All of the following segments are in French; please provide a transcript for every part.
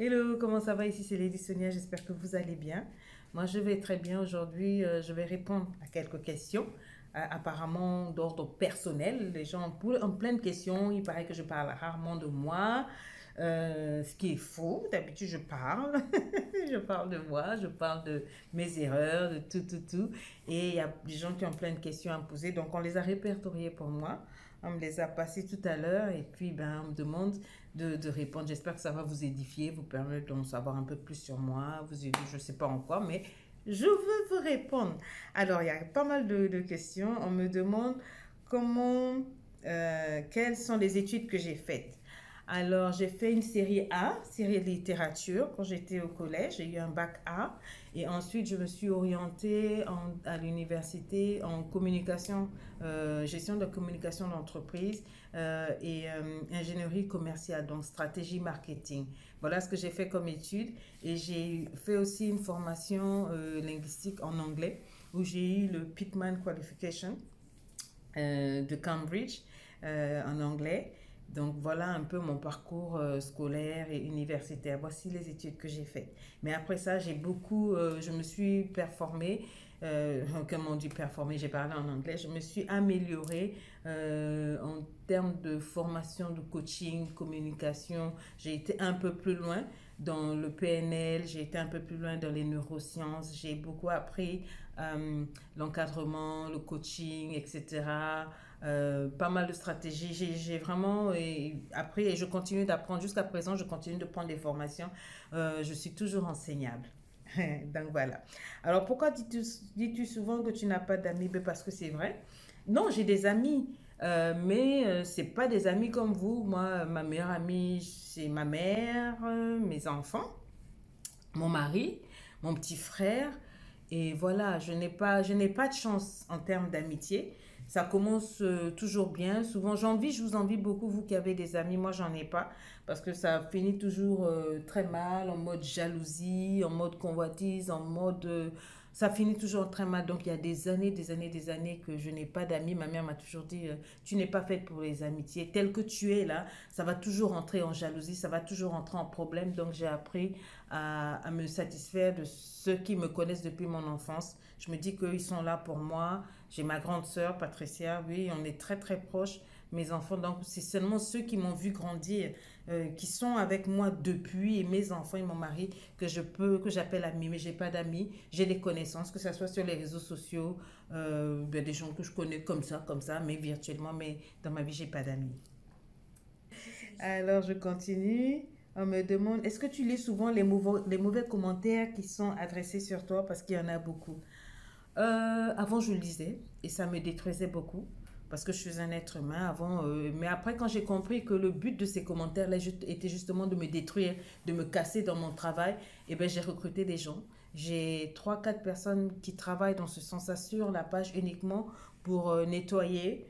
Hello, comment ça va? Ici c'est Lady Sonia, j'espère que vous allez bien. Moi je vais très bien aujourd'hui, je vais répondre à quelques questions, apparemment d'ordre personnel. Les gens en plein de questions, il paraît que je parle rarement de moi, ce qui est faux. D'habitude je parle, je parle de moi, je parle de mes erreurs, de tout. Et il y a des gens qui ont plein de questions à me poser, donc on les a répertoriées pour moi. On me les a passées tout à l'heure et puis ben, on me demande de répondre. J'espère que ça va vous édifier, vous permettre d'en savoir un peu plus sur moi, vous aider, je ne sais pas en quoi, mais je veux vous répondre. Alors, il y a pas mal de questions. On me demande comment, quelles sont les études que j'ai faites. Alors, j'ai fait une série A, série de littérature, quand j'étais au collège. J'ai eu un bac A. Et ensuite, je me suis orientée à l'université en communication, gestion de communication d'entreprise et ingénierie commerciale, donc stratégie marketing. Voilà ce que j'ai fait comme étude. Et j'ai fait aussi une formation linguistique en anglais, où j'ai eu le Pitman Qualification de Cambridge en anglais. Donc voilà un peu mon parcours scolaire et universitaire. Voici les études que j'ai faites. Mais après ça, je me suis performée, comme on dit performer, j'ai parlé en anglais, je me suis améliorée en termes de formation, de coaching, communication. J'ai été un peu plus loin dans le PNL, j'ai été un peu plus loin dans les neurosciences, j'ai beaucoup appris l'encadrement, le coaching, etc. Pas mal de stratégies. J'ai vraiment appris et je continue d'apprendre. Jusqu'à présent, je continue de prendre des formations. Je suis toujours enseignable. Donc voilà. Alors pourquoi dis-tu souvent que tu n'as pas d'amis? Ben, parce que c'est vrai. Non, j'ai des amis. Mais c'est pas des amis comme vous. Moi, ma meilleure amie, c'est ma mère, mes enfants, mon mari, mon petit frère. Et voilà, je n'ai pas de chance en termes d'amitié. Ça commence toujours bien. Souvent, je vous envie beaucoup, vous qui avez des amis. Moi, j'en ai pas. Parce que ça finit toujours très mal, en mode jalousie, en mode convoitise, en mode. Ça finit toujours très mal. Donc, il y a des années que je n'ai pas d'amis. Ma mère m'a toujours dit tu n'es pas faite pour les amitiés. Tel que tu es là, ça va toujours entrer en jalousie, ça va toujours entrer en problème. Donc, j'ai appris à me satisfaire de ceux qui me connaissent depuis mon enfance. Je me dis qu'ils sont là pour moi. J'ai ma grande sœur, Patricia, oui, on est très très proches, mes enfants. Donc, c'est seulement ceux qui m'ont vu grandir, qui sont avec moi depuis, et mes enfants et mon mari, que j'appelle amis. Mais j'ai pas d'amis, j'ai des connaissances, que ce soit sur les réseaux sociaux, ben, des gens que je connais comme ça, mais virtuellement, mais dans ma vie, j'ai pas d'amis. Alors, je continue. On me demande, est-ce que tu lis souvent les mauvais commentaires qui sont adressés sur toi parce qu'il y en a beaucoup? Avant, je lisais et ça me détruisait beaucoup parce que je suis un être humain avant. Mais après, quand j'ai compris que le but de ces commentaires-là était justement de me détruire, de me casser dans mon travail, eh ben, j'ai recruté des gens. J'ai trois, quatre personnes qui travaillent dans ce sens-là sur la page uniquement pour nettoyer.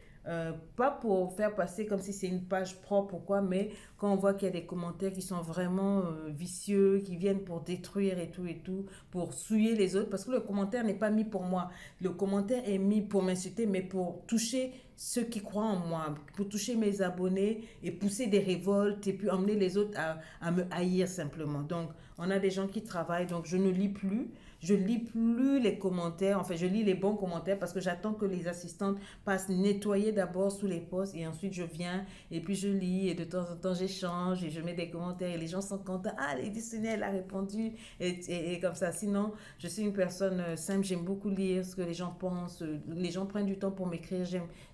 Pas pour faire passer comme si c'est une page propre ou quoi, mais quand on voit qu'il y a des commentaires qui sont vraiment vicieux, qui viennent pour détruire et tout, pour souiller les autres, parce que le commentaire n'est pas mis pour moi. Le commentaire est mis pour m'insulter, mais pour toucher ceux qui croient en moi, pour toucher mes abonnés et pousser des révoltes et puis emmener les autres à me haïr simplement. Donc, on a des gens qui travaillent, donc je ne lis plus. Je lis plus les commentaires, enfin je lis les bons commentaires parce que j'attends que les assistantes passent nettoyer d'abord sous les posts et ensuite je viens et puis je lis et de temps en temps j'échange et je mets des commentaires et les gens sont contents. Ah, Lady Sonia, elle a répondu et comme ça. Sinon, je suis une personne simple, j'aime beaucoup lire ce que les gens pensent. Les gens prennent du temps pour m'écrire,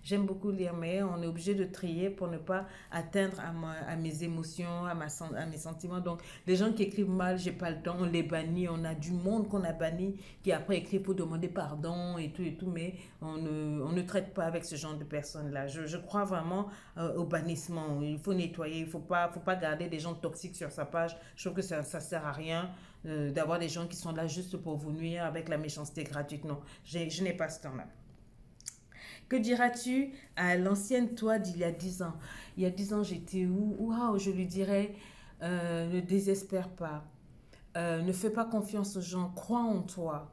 j'aime beaucoup lire, mais on est obligé de trier pour ne pas atteindre à mes émotions, à mes sentiments. Donc, les gens qui écrivent mal, j'ai pas le temps, on les bannit, on a du monde qu'on a banni qui après écrit pour demander pardon et tout, mais on ne traite pas avec ce genre de personnes-là. Je crois vraiment au bannissement. Il faut nettoyer, faut pas garder des gens toxiques sur sa page. Je trouve que ça sert à rien d'avoir des gens qui sont là juste pour vous nuire avec la méchanceté gratuite. Non, je n'ai pas ce temps-là. Que diras-tu à l'ancienne toi d'il y a 10 ans? Il y a 10 ans, j'étais où? Waouh, je lui dirais, ne désespère pas. Ne fais pas confiance aux gens, crois en toi.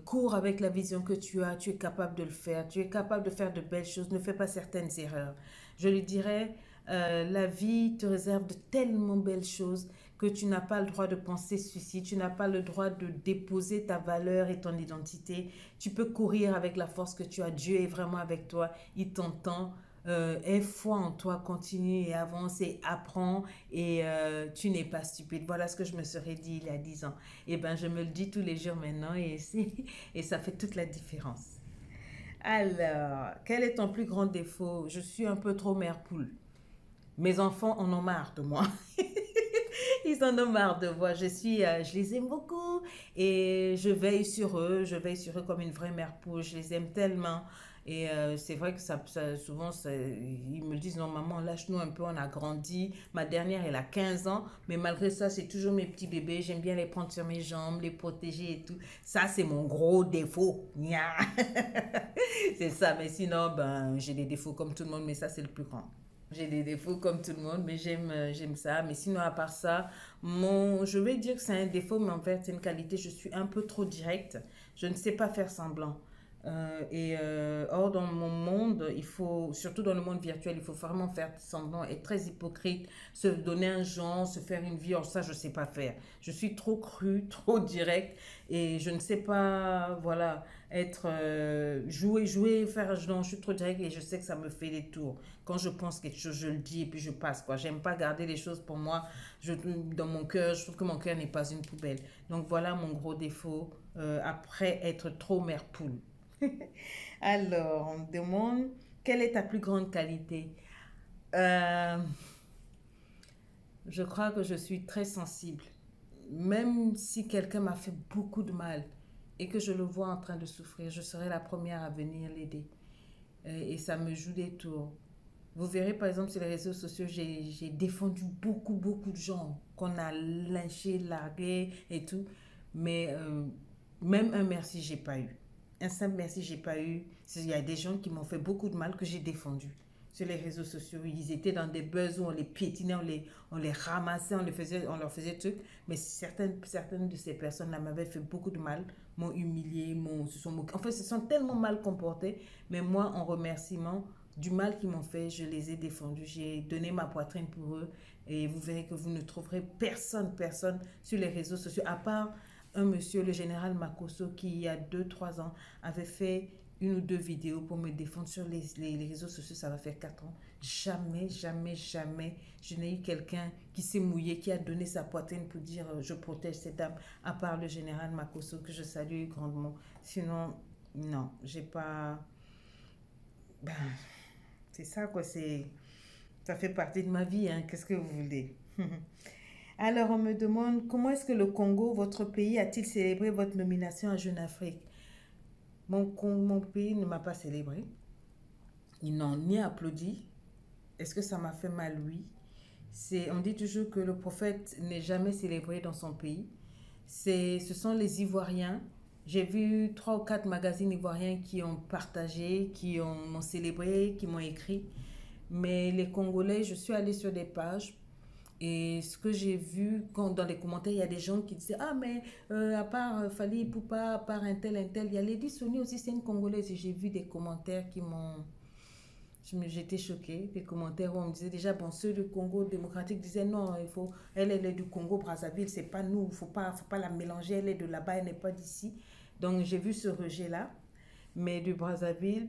Cours avec la vision que tu es capable de le faire, tu es capable de faire de belles choses, ne fais pas certaines erreurs. Je lui dirais, La vie te réserve de tellement belles choses que tu n'as pas le droit de penser suicide, tu n'as pas le droit de déposer ta valeur et ton identité. Tu peux courir avec la force que tu as. Dieu est vraiment avec toi, il t'entend. Aie foi en toi, continue et avance et apprends et tu n'es pas stupide. Voilà ce que je me serais dit il y a 10 ans. Et ben je me le dis tous les jours maintenant et ça fait toute la différence. Alors, quel est ton plus grand défaut? Je suis un peu trop mère poule. Mes enfants en ont marre de moi. Ils en ont marre de moi. Je les aime beaucoup et je veille sur eux comme une vraie mère poule. Je les aime tellement. Et c'est vrai que souvent, ils me disent, non, maman, lâche-nous un peu, on a grandi. Ma dernière, elle a 15 ans, mais malgré ça, c'est toujours mes petits bébés. J'aime bien les prendre sur mes jambes, les protéger et tout. Ça, c'est mon gros défaut. Nya. C'est ça, mais sinon, ben, j'ai des défauts comme tout le monde, mais ça, c'est le plus grand. J'ai des défauts comme tout le monde, mais j'aime ça. Mais sinon, à part ça, je vais dire que c'est un défaut, mais en fait, c'est une qualité. Je suis un peu trop directe. Je ne sais pas faire semblant. Or, dans mon monde, surtout dans le monde virtuel, il faut vraiment faire semblant, être très hypocrite, se donner un genre, se faire une vie. Or, ça, je ne sais pas faire. Je suis trop crue, trop directe et je ne sais pas, voilà, jouer, faire, non, je suis trop directe et je sais que ça me fait des tours. Quand je pense quelque chose, je le dis et puis je passe, quoi. J'aime pas garder les choses pour moi. Dans mon cœur, je trouve que mon cœur n'est pas une poubelle. Donc, voilà mon gros défaut après être trop mère poule. Alors, on me demande, quelle est ta plus grande qualité? Euh, je crois que je suis très sensible. Même si quelqu'un m'a fait beaucoup de mal et que je le vois en train de souffrir, je serai la première à venir l'aider. Et ça me joue des tours. Vous verrez par exemple sur les réseaux sociaux, j'ai défendu beaucoup de gens qu'on a lynchés, largués et tout. Mais même un merci, j'ai pas eu. Un simple merci, j'ai pas eu. Il y a des gens qui m'ont fait beaucoup de mal que j'ai défendu sur les réseaux sociaux. Ils étaient dans des buzz où on les piétinait, on les ramassait, on leur faisait truc. Mais certaines de ces personnes-là m'avaient fait beaucoup de mal, m'ont humilié, se sont moqués. En fait, se sont tellement mal comportés. Mais moi, en remerciement du mal qu'ils m'ont fait, je les ai défendus. J'ai donné ma poitrine pour eux. Et vous verrez que vous ne trouverez personne sur les réseaux sociaux, à part un monsieur, le général Makosso, qui il y a 2 3 ans avait fait une ou deux vidéos pour me défendre sur les réseaux sociaux, ça va faire 4 ans. Jamais, je n'ai eu quelqu'un qui s'est mouillé, qui a donné sa poitrine pour dire je protège cette dame, à part le général Makosso, que je salue grandement. Sinon, non, j'ai pas. Ben, c'est ça, quoi. Ça fait partie de ma vie, hein. Qu'est-ce que vous voulez? Alors, on me demande comment est-ce que le Congo, votre pays, a-t-il célébré votre nomination à Jeune Afrique? Mon pays ne m'a pas célébré. Ils n'ont ni applaudi. Est-ce que ça m'a fait mal? Oui. On dit toujours que le prophète n'est jamais célébré dans son pays. Ce sont les Ivoiriens. J'ai vu 3 ou 4 magazines ivoiriens qui ont partagé, m'ont célébré, qui m'ont écrit. Mais les Congolais, je suis allée sur des pages et ce que j'ai vu, dans les commentaires, il y a des gens qui disaient ah, mais à part Fali Poupa, à part un tel, il y a Lady Sony aussi, c'est une Congolaise. Et j'ai vu des commentaires qui m'ont. J'étais choquée, des commentaires où on me disait déjà, bon, ceux du Congo démocratique disaient non, elle est du Congo Brazzaville, c'est pas nous, faut pas la mélanger, elle est de là-bas, elle n'est pas d'ici. Donc j'ai vu ce rejet-là, mais du Brazzaville,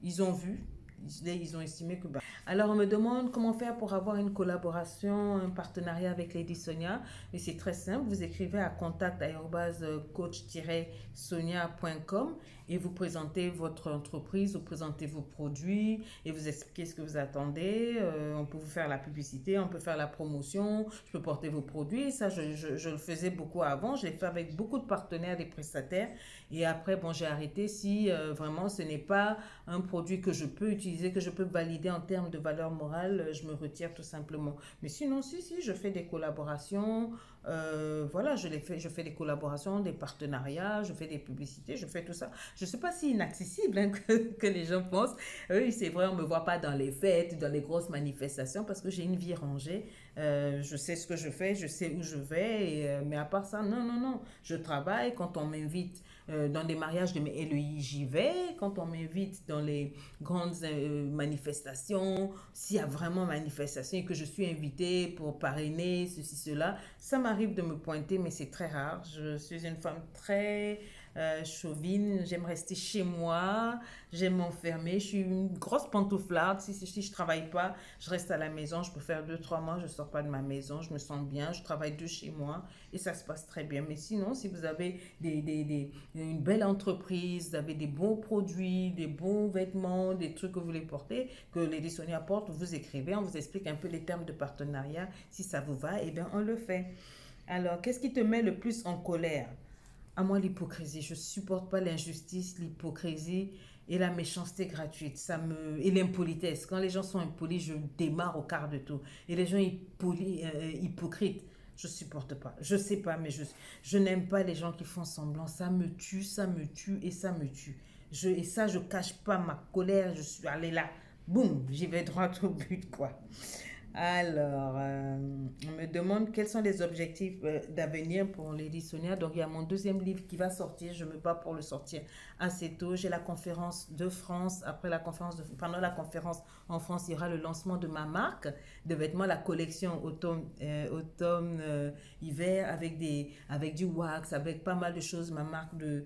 ils ont vu, ils ont estimé que. Bah. Alors, on me demande comment faire pour avoir une collaboration, un partenariat avec Lady Sonia. Et c'est très simple. Vous écrivez à contact@coach-sonia.com et vous présentez votre entreprise, vous présentez vos produits et vous expliquez ce que vous attendez. On peut vous faire la publicité, on peut faire la promotion, je peux porter vos produits. Ça, je le faisais beaucoup avant. Je l'ai fait avec beaucoup de partenaires, des prestataires. Et après, bon, j'ai arrêté si vraiment ce n'est pas un produit que je peux utiliser, que je peux valider en termes de valeur morale, je me retire tout simplement. Mais sinon, si, je fais des collaborations, voilà, je fais des collaborations, des partenariats, je fais des publicités, je fais tout ça. Je ne sais pas si inaccessible hein, que les gens pensent. Oui, c'est vrai, on ne me voit pas dans les fêtes, dans les grosses manifestations parce que j'ai une vie rangée. Je sais ce que je fais, je sais où je vais, mais à part ça, non, non, non. Je travaille quand on m'invite dans des mariages de mes LEI, j'y vais. Quand on m'invite dans les grandes manifestations, s'il y a vraiment manifestation et que je suis invitée pour parrainer ceci, cela, ça m'arrive de me pointer, mais c'est très rare. Je suis une femme très chauvine, j'aime rester chez moi, j'aime m'enfermer, je suis une grosse pantouflarde. Si je travaille pas, je reste à la maison, je peux faire 2, 3 mois, je sors pas de ma maison, je me sens bien, je travaille de chez moi et ça se passe très bien. Mais sinon, si vous avez une belle entreprise, vous avez des bons produits, des bons vêtements, des trucs que vous voulez porter, que Lady Sonia porte, vous écrivez, on vous explique un peu les termes de partenariat. Si ça vous va, eh bien, on le fait. Alors, qu'est-ce qui te met le plus en colère? À moi, l'hypocrisie. Je supporte pas l'injustice, l'hypocrisie et la méchanceté gratuite. Et l'impolitesse. Quand les gens sont impolis, je démarre au quart de tour. Et les gens hypocrites, je supporte pas. Je sais pas, mais je n'aime pas les gens qui font semblant. Ça me tue et ça me tue. Et ça, je cache pas ma colère. Je suis allée là. Boum, j'y vais droit au but, quoi. Alors, on me demande quels sont les objectifs d'avenir pour Lady Sonia. Donc, il y a mon deuxième livre qui va sortir. Je me bats pour le sortir assez tôt. J'ai la conférence de France. Pendant la conférence en France, il y aura le lancement de ma marque de vêtements, la collection hiver avec du wax, avec pas mal de choses. Ma marque de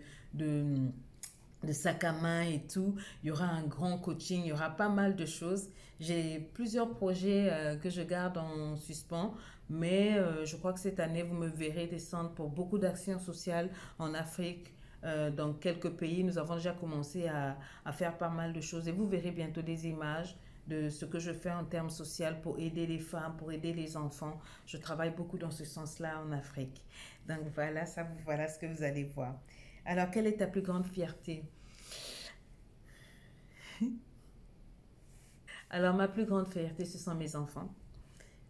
de sac à main et tout. Il y aura un grand coaching, il y aura pas mal de choses. J'ai plusieurs projets que je garde en suspens, mais je crois que cette année, vous me verrez descendre pour beaucoup d'actions sociales en Afrique. Dans quelques pays, nous avons déjà commencé à faire pas mal de choses et vous verrez bientôt des images de ce que je fais en termes sociaux pour aider les femmes, pour aider les enfants. Je travaille beaucoup dans ce sens-là en Afrique. Donc voilà, voilà ce que vous allez voir. Alors, quelle est ta plus grande fierté? Alors, ma plus grande fierté, ce sont mes enfants.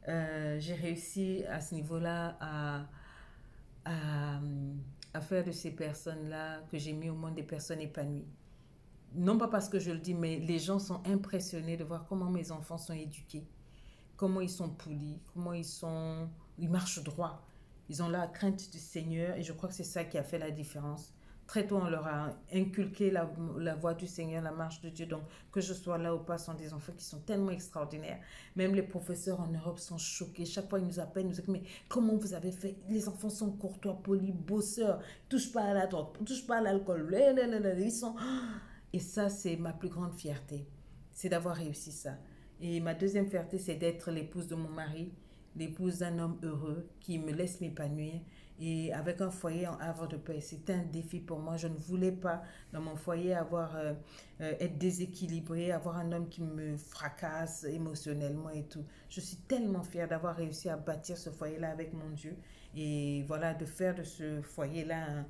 J'ai réussi à ce niveau-là à, à faire de ces personnes-là que j'ai mis au monde des personnes épanouies. Non pas parce que je le dis, mais les gens sont impressionnés de voir comment mes enfants sont éduqués, comment ils sont polis, ils marchent droit. Ils ont la crainte du Seigneur et je crois que c'est ça qui a fait la différence. Très tôt, on leur a inculqué la voie du Seigneur, la marche de Dieu. Donc, que je sois là ou pas, ce sont des enfants qui sont tellement extraordinaires. Même les professeurs en Europe sont choqués. Chaque fois, ils nous appellent, ils nous disent, mais comment vous avez fait? Les enfants sont courtois, polis, bosseurs, ne touchent pas à la drogue, ne touchent pas à l'alcool. Ils sont... Et ça, c'est ma plus grande fierté. C'est d'avoir réussi ça. Et ma deuxième fierté, c'est d'être l'épouse de mon mari, l'épouse d'un homme heureux qui me laisse m'épanouir et avec un foyer en havre de paix. C'était un défi pour moi. Je ne voulais pas dans mon foyer être déséquilibré, avoir un homme qui me fracasse émotionnellement et tout. Je suis tellement fière d'avoir réussi à bâtir ce foyer-là avec mon Dieu et voilà, de faire de ce foyer-là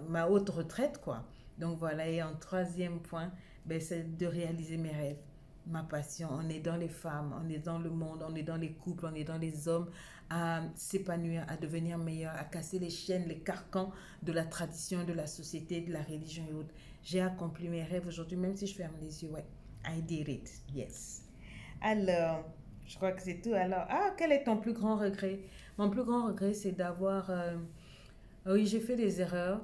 ma haute retraite, quoi. Donc voilà, et en troisième point, ben, c'est de réaliser mes rêves, ma passion. On est dans les femmes, on est dans le monde, on est dans les couples, on est dans les hommes, à s'épanouir, à devenir meilleur, à casser les chaînes, les carcans de la tradition, de la société, de la religion et autres. J'ai accompli mes rêves aujourd'hui, même si je ferme les yeux, ouais. I did it, yes. Alors, je crois que c'est tout. Alors, quel est ton plus grand regret? Mon plus grand regret, c'est d'avoir... oui, j'ai fait des erreurs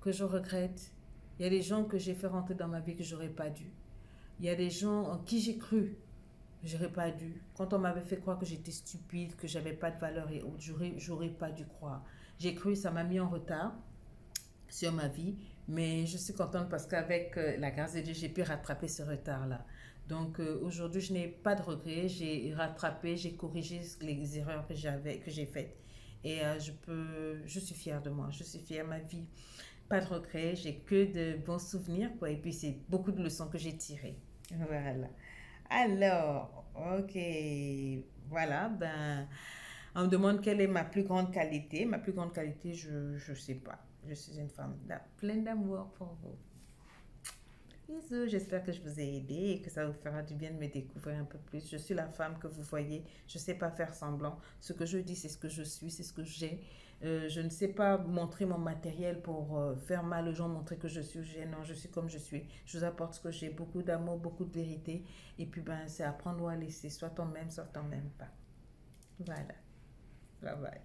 que je regrette. Il y a des gens que j'ai fait rentrer dans ma vie que j'aurais pas dû. Il y a des gens en qui j'ai cru que j'aurais pas dû. Quand on m'avait fait croire que j'étais stupide, que j'avais pas de valeur et autres, j'aurais pas dû croire. J'ai cru, ça m'a mis en retard sur ma vie, mais je suis contente parce qu'avec la grâce de Dieu, j'ai pu rattraper ce retard-là. Donc aujourd'hui, je n'ai pas de regrets. J'ai rattrapé, j'ai corrigé les erreurs que j'ai faites. Et je suis fière de moi. Je suis fière de ma vie. Pas de regrets, j'ai que de bons souvenirs, quoi. Et puis, c'est beaucoup de leçons que j'ai tirées. Voilà. Alors, ok. Voilà, ben, on me demande quelle est ma plus grande qualité. Ma plus grande qualité, je sais pas. Je suis une femme pleine d'amour pour vous. Bisous, j'espère que je vous ai aidé et que ça vous fera du bien de me découvrir un peu plus. Je suis la femme que vous voyez, je ne sais pas faire semblant. Ce que je dis, c'est ce que je suis, c'est ce que j'ai. Je ne sais pas montrer mon matériel pour faire mal aux gens, montrer que je suis gênant. Je suis comme je suis. Je vous apporte ce que j'ai, beaucoup d'amour, beaucoup de vérité. Et puis, ben, c'est apprendre ou à laisser. Soit on m'aime, soit on m'aime pas. Voilà. Bye bye.